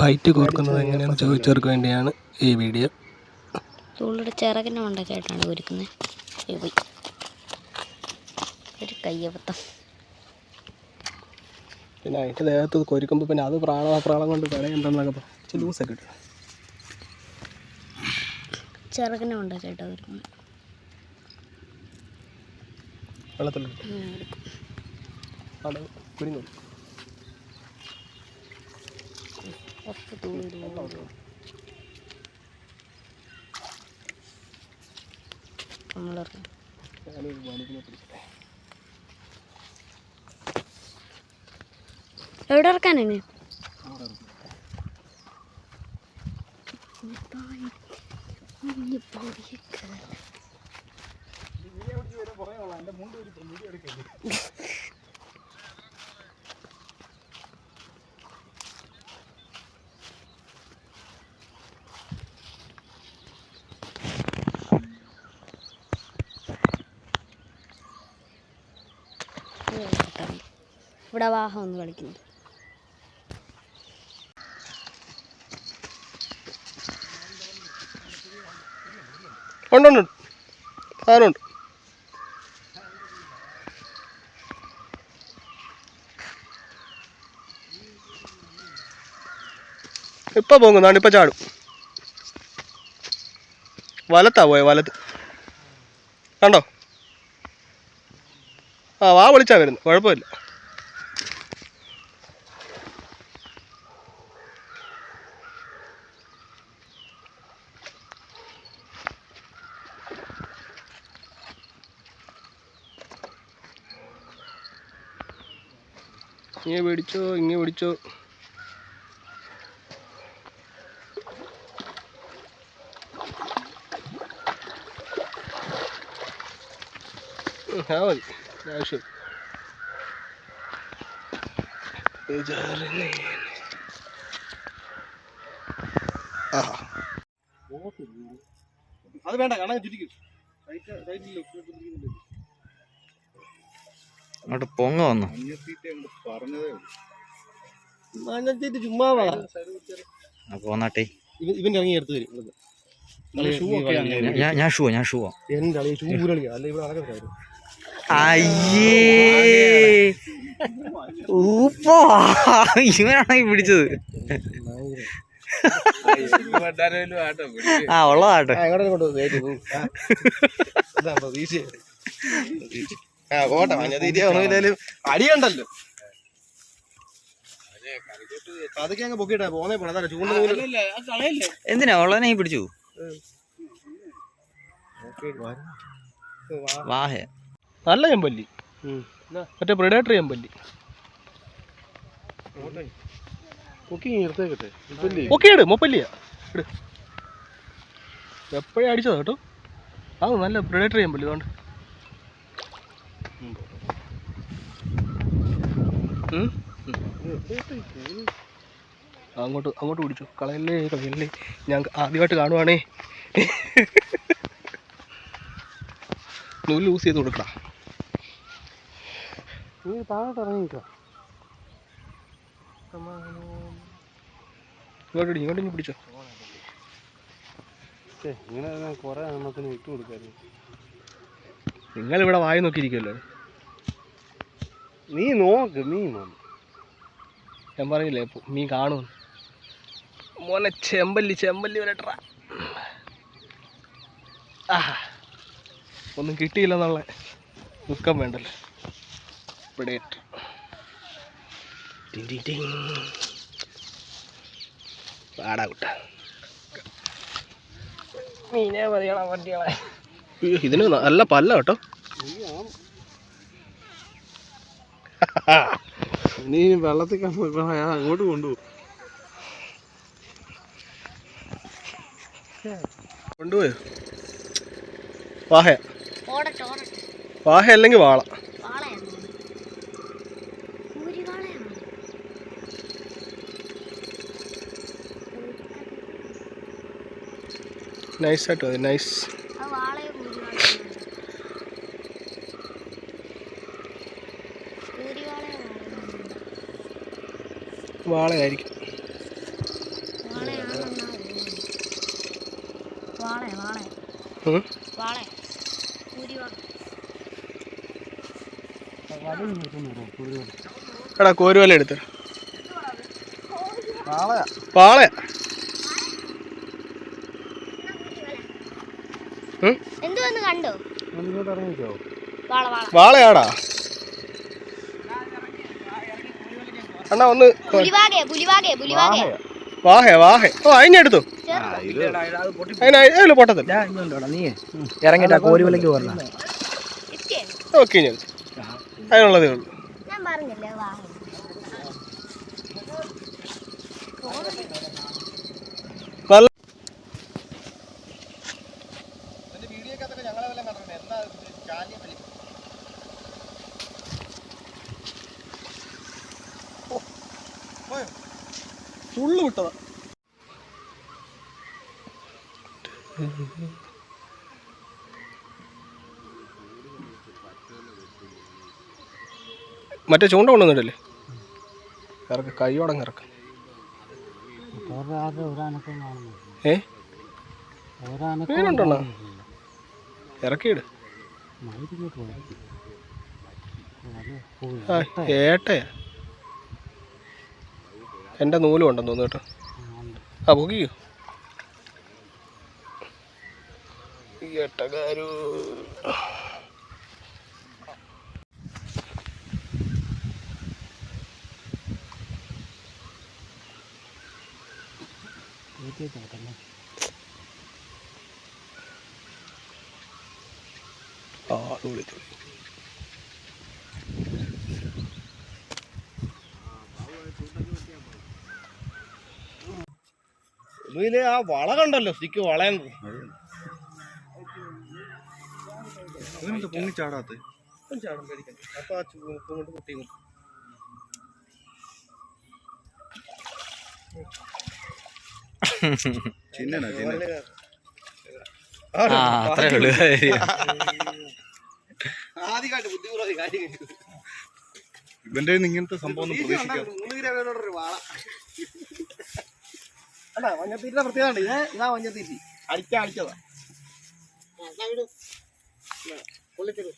Byte കോർക്കുന്നത് എങ്ങനെയാണെന്ന് ചോദിച്ചവർക്ക് വേണ്ടിയാണ് ഈ വീഡിയോ. ചൂളിയുടെ ചിറകിനെ ഉണ്ടാക്കിയിട്ടാണ് ഒരുക്കുന്നത്. ഒരു കയ്യബദ്ധം. പിന്നെ അതിൻ്റെ ദേഹത്ത് കൊരിക്കുമ്പോൾ പിന്നെ അത് പ്രാളം കൊണ്ട് കളയുണ്ടെന്നൊക്കെ ഇച്ചിരി ലൂസൊക്കെ ഇട്ടു. ചിറകിനെ ഉണ്ടാക്കിയിട്ടാണ് ഒരുക്കുന്നത്. വെള്ളത്തിലിട്ട് അവിടെ കുരുങ്ങും. എവിടെ ഇറക്കാനാണ്? ഇവിടെ വാഹം ഒന്ന് കളിക്കുന്നു. ഉണ്ട് സാധനമുണ്ട്. ഇപ്പം പോകുന്നതാണ്. ഇപ്പം ചാടും. വലത്താ പോയ വലത്ത് കണ്ടോ? ആ വാ വിളിച്ചാ വരുന്നു. കുഴപ്പമില്ല. ഇങ്ങനെ പിടിച്ചോ. ആ മതി. ആവശ്യം അത് വേണ്ട. കാണാൻ ചുറ്റിക്കും. അങ്ങോട്ട് പൊങ്ങ വന്നു. മഞ്ഞത്തീറ്റ് ചുമ്മാ പോന്നാട്ടെ. ഇവന്റെ ഇറങ്ങി എടുത്ത് തരും. ഞാൻ ഷൂവാ. എന്റെ അളിയ ചൂരളിയാ. അല്ല ഇവിടെ നടക്കുന്നത്. അയ്യേ ഊപ്പോ ഇവനാണെങ്കിൽ പിടിച്ചത്. ആ ഉള്ളതാട്ടെ. പോട്ടെ. മഞ്ഞത്തീറ്റ ഒന്നുമില്ലേലും അടിയുണ്ടല്ലോ. അതൊക്കെ അങ്ങ് പൊക്കിട്ടാ പോന്നേ പോണ ചൂണ്ട. എന്തിനാ ഉള്ളതിനെ പിടിച്ചു? വാഹ നല്ല ചെമ്പല്ലി. മറ്റേ പ്രിഡേറ്റർ ചെമ്പല്ലി. പൊക്കിയിട്. മൊപ്പല്ലിയാ ഇട്. എപ്പോഴും അടിച്ചതാ കേട്ടോ. അത് നല്ല പ്രിഡേറ്റർ ചെമ്പല്ലി. അതുകൊണ്ട് അങ്ങോട്ട് പിടിച്ചു. കളയല്ലേ. ഞാൻ ആദ്യമായിട്ട് കാണുവാണേ. നൂല് യൂസ് ചെയ്ത് കൊടുക്കടാ. നീ താഴോട്ട് ഇറങ്ങിക്കോ. ഇങ്ങോട്ട് പിടിച്ചോ. ഇങ്ങനെ കുറെ എണ്ണത്തിന് ഇട്ട് കൊടുക്കാറ്. നിങ്ങളിവിടെ വായി നോക്കിയിരിക്കുമല്ലോ. നീ നോക്ക്. ഞാൻ പറഞ്ഞില്ലേ മീൻ കാണും. മോനെ ചെമ്പല്ലി വരട്ടാ. ഒന്നും കിട്ടിയില്ലെന്നുള്ള ദുഃഖം വേണ്ടല്ലോ. പ്രിഡേറ്റർ പാടാ കുട്ട. മീനെ മതിയാളാ വണ്ടിയാളെ. ഇതിന് നല്ല പല്ല കേട്ടോ. നീ വെള്ളത്തിൽ അങ്ങോട്ട് കൊണ്ടുപോയോ? വാഹ അല്ലെങ്കിൽ വാള. നൈസായിട്ട് മതി. നൈസ്. വാളയായിരിക്കും. ഉം. എടാ കോരുവല എടുത്ത് വാളയാ. എന്തുവന്ന് കണ്ടോ? വാളയാടാ അണ്ണാ ഒന്ന് വാഹേ ഓ അതിനെടുത്തു അതിന് പൊട്ടത്തില്ല. നീ ഇറങ്ങിട്ടാ കോരിവലക്ക് പോരണ ഓക്കെ ഞാൻ അതിനുള്ളതേ ഉള്ളൂ. ഞാൻ പറഞ്ഞില്ലേ വാഹ. നല്ല ഉള്ളു വിട്ടതാ. മറ്റേ ചൂണ്ട കൊണ്ടുവന്നിട്ടല്ലേ ഇറക്ക കൈയോടങ്ങ് ഇറക്ക. മീനുണ്ടോ ഇറക്കിയിട്. ഏട്ടയാ എൻ്റെ നൂലും ഉണ്ടെന്ന് തോന്നുന്നു കേട്ടോ. ആ പൊക്കിക്കോ. ഏട്ടകാരു ആ നൂലി ഇതില് ആ വള കണ്ടല്ലോ സ്റ്റിക്ക് വളയം പൊങ്ങിച്ചാടാത്ത ചാടും പേടിക്കാൻ. അപ്പൊ ആ കൊണ്ട് കുട്ടി അത്രേ ഉള്ളൂ. ആദ്യമായിട്ട് ബുദ്ധിമുട്ടുള്ള കാര്യം ഇവന്റെ ഇങ്ങനത്തെ സംഭവം ഒന്നും പ്രതീക്ഷിക്കാം. അല്ല മഞ്ഞത്തീറ്റിന്റെ പ്രത്യേകത ഇതാ മഞ്ഞത്തീറ്റി അടിച്ചതാ പൊള്ളിച്ചത്.